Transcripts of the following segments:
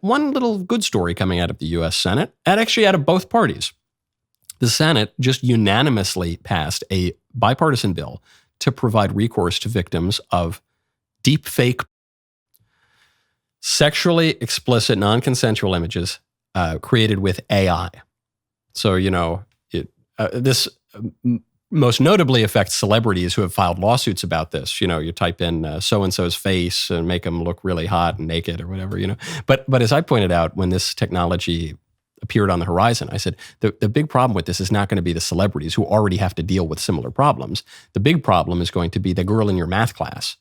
one little good story coming out of the U.S. Senate, and actually out of both parties. The Senate just unanimously passed a bipartisan bill to provide recourse to victims of deepfake, sexually explicit, non-consensual images created with AI. So, this most notably affects celebrities who have filed lawsuits about this. You type in so-and-so's face and make them look really hot and naked or whatever, But as I pointed out, when this technology appeared on the horizon, I said, the big problem with this is not going to be the celebrities who already have to deal with similar problems. The big problem is going to be the girl in your math class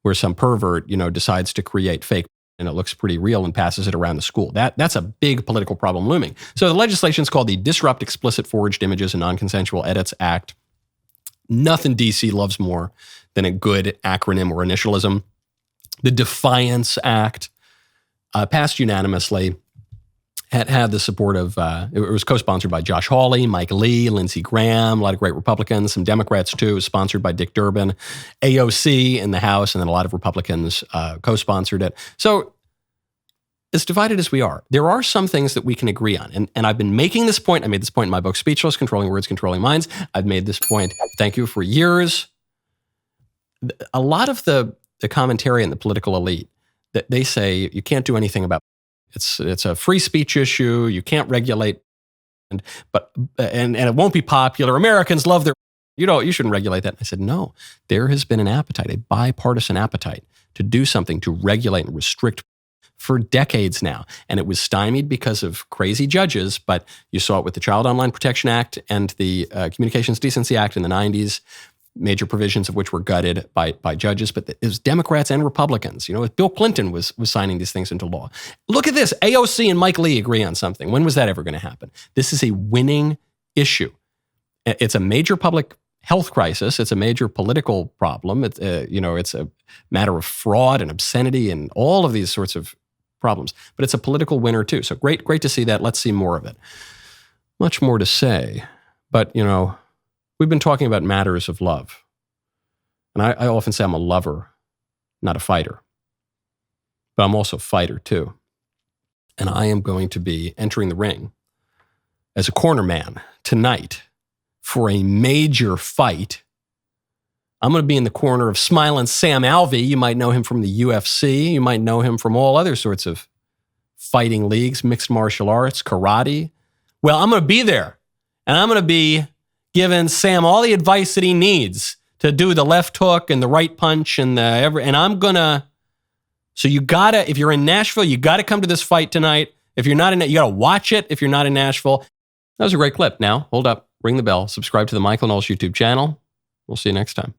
where some pervert, decides to create fake and it looks pretty real and passes it around the school. That's a big political problem looming. So the legislation is called the Disrupt Explicit Forged Images and Non-Consensual Edits Act. Nothing DC loves more than a good acronym or initialism. The Defiance Act passed unanimously. Had the support of, it was co-sponsored by Josh Hawley, Mike Lee, Lindsey Graham, a lot of great Republicans, some Democrats too. It was sponsored by Dick Durbin, AOC in the House, and then a lot of Republicans co-sponsored it. So as divided as we are, there are some things that we can agree on. And I've been making this point. I made this point in my book, Speechless, Controlling Words, Controlling Minds. I've made this point, thank you, for years. A lot of the commentary in the political elite, that they say you can't do anything about. It's a free speech issue. You can't regulate, and it won't be popular. Americans love their, you shouldn't regulate that. I said, no, there has been an appetite, a bipartisan appetite to do something to regulate and restrict for decades now. And it was stymied because of crazy judges, but you saw it with the Child Online Protection Act and the Communications Decency Act in the 90s. Major provisions of which were gutted by judges, but it was Democrats and Republicans. Bill Clinton was signing these things into law. Look at this. AOC and Mike Lee agree on something. When was that ever going to happen? This is a winning issue. It's a major public health crisis. It's a major political problem. It's a matter of fraud and obscenity and all of these sorts of problems. But it's a political winner too. So great to see that. Let's see more of it. Much more to say, but we've been talking about matters of love. And I often say I'm a lover, not a fighter. But I'm also a fighter too. And I am going to be entering the ring as a corner man tonight for a major fight. I'm going to be in the corner of Smiling Sam Alvey. You might know him from the UFC. You might know him from all other sorts of fighting leagues, mixed martial arts, karate. Well, I'm going to be there. And I'm going to be giving Sam all the advice that he needs to do the left hook and the right punch and I'm gonna. So you gotta, if you're in Nashville, you gotta come to this fight tonight. If you're not in it, you gotta watch it. If you're not in Nashville, that was a great clip. Now, hold up, ring the bell, subscribe to the Michael Knowles YouTube channel. We'll see you next time.